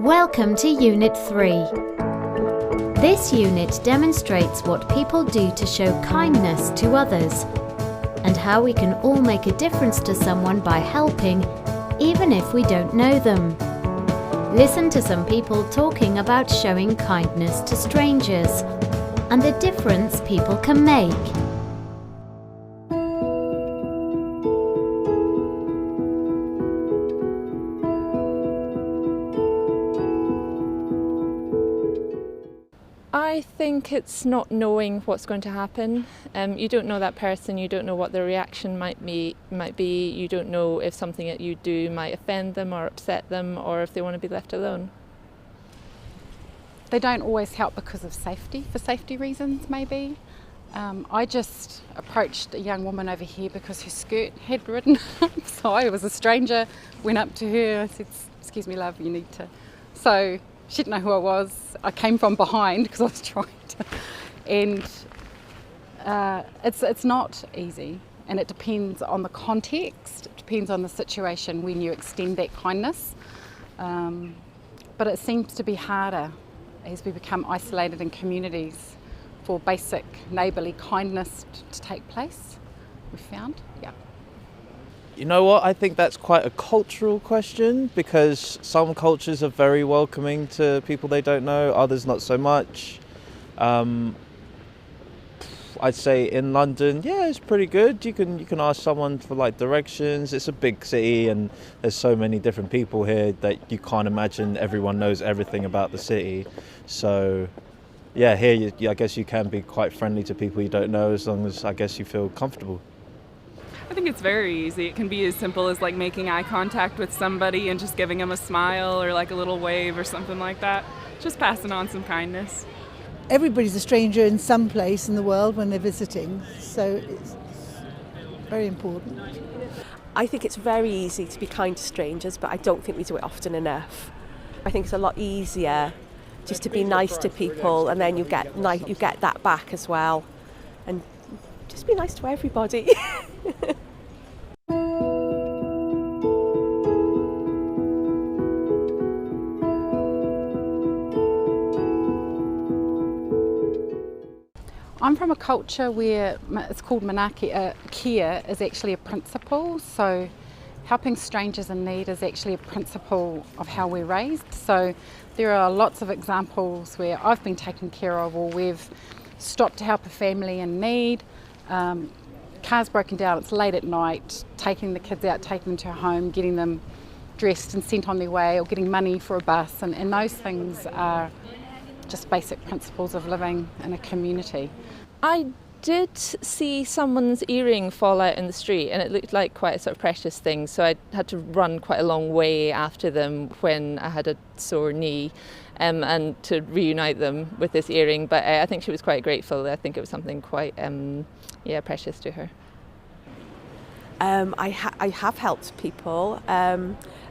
Welcome to Unit 3. This unit demonstrates what people do to show kindness to others and how we can all make a difference to someone by helping, even if we don't know them. Listen to some people talking about showing kindness to strangers and the difference people can make. I think it's not knowing what's going to happen. You don't know that person, you don't know what their reaction might be, you don't know if something that you do might offend them or upset them, or if they want to be left alone. They don't always help because of safety, for safety reasons maybe. I just approached a young woman over here because her skirt had ridden up, so I was a stranger, went up to her, I said, "Excuse me love, you need to..." So she didn't know who I was. I came from behind because I was trying to, and it's not easy, and it depends on the context, it depends on the situation when you extend that kindness, but it seems to be harder as we become isolated in communities for basic neighbourly kindness to take place, we've found, yeah. You know what, I think that's quite a cultural question, because some cultures are very welcoming to people they don't know, others not so much. I'd say in London, yeah, it's pretty good. You can ask someone for like directions. It's a big city and there's so many different people here that you can't imagine everyone knows everything about the city. So yeah, here I guess you can be quite friendly to people you don't know, as long as I guess you feel comfortable. I think it's very easy. It can be as simple as like making eye contact with somebody and just giving them a smile or like a little wave or something like that. Just passing on some kindness. Everybody's a stranger in some place in the world when they're visiting, so it's very important. I think it's very easy to be kind to strangers, but I don't think we do it often enough. I think it's a lot easier just to be nice to people, and then you get that back as well. And just be nice to everybody. I'm from a culture where it's called manaki. Care is actually a principle, so helping strangers in need is actually a principle of how we're raised. So there are lots of examples where I've been taken care of, or we've stopped to help a family in need. Car's broken down, it's late at night, taking the kids out, taking them to a home, getting them dressed and sent on their way, or getting money for a bus, and those things are just basic principles of living in a community. I did see someone's earring fall out in the street, and it looked like quite a sort of precious thing, so I had to run quite a long way after them when I had a sore knee, and to reunite them with this earring. But I think she was quite grateful. I think it was something quite precious to her. I have helped people.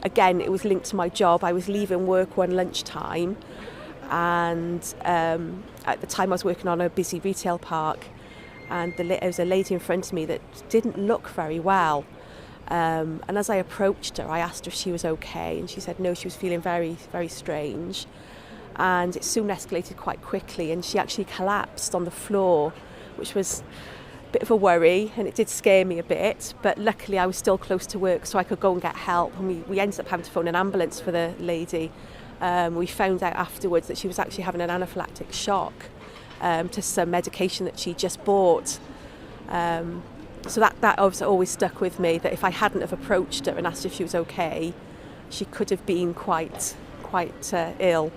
Again, it was linked to my job. I was leaving work one lunchtime, and at the time I was working on a busy retail park, and there was a lady in front of me that didn't look very well. And as I approached her, I asked her if she was okay, and she said no, she was feeling very, very strange. And it soon escalated quite quickly, and she actually collapsed on the floor, which was a bit of a worry, and it did scare me a bit. But luckily I was still close to work, so I could go and get help, and we ended up having to phone an ambulance for the lady. We found out afterwards that she was actually having an anaphylactic shock to some medication that she just bought. So that always stuck with me, that if I hadn't have approached her and asked if she was okay, she could have been quite ill.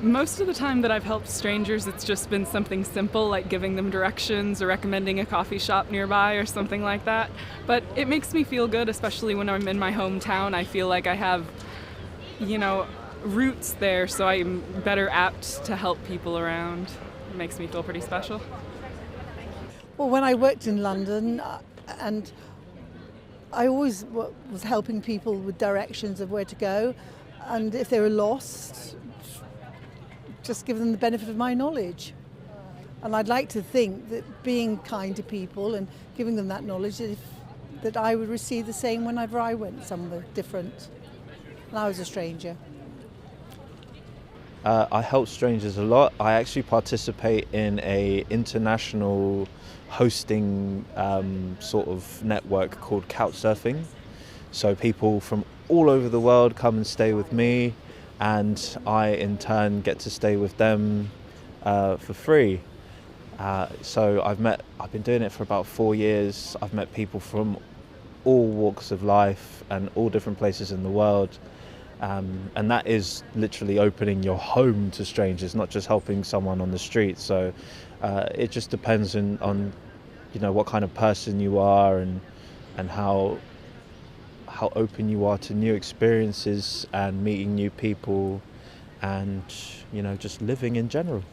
Most of the time that I've helped strangers, it's just been something simple like giving them directions or recommending a coffee shop nearby or something like that. But it makes me feel good, especially when I'm in my hometown. I feel like I have, roots there, so I'm better apt to help people around. It makes me feel pretty special. Well, when I worked in London, and I always was helping people with directions of where to go, and if they were lost, just give them the benefit of my knowledge. And I'd like to think that being kind to people and giving them that knowledge, that I would receive the same whenever I went somewhere different and I was a stranger. I help strangers a lot. I actually participate in a international hosting sort of network called Couchsurfing. So people from all over the world come and stay with me, and I in turn get to stay with them for free. So I've been doing it for about 4 years. I've met people from all walks of life and all different places in the world. And that is literally opening your home to strangers, not just helping someone on the street. So it just depends on what kind of person you are and how open you are to new experiences and meeting new people and just living in general.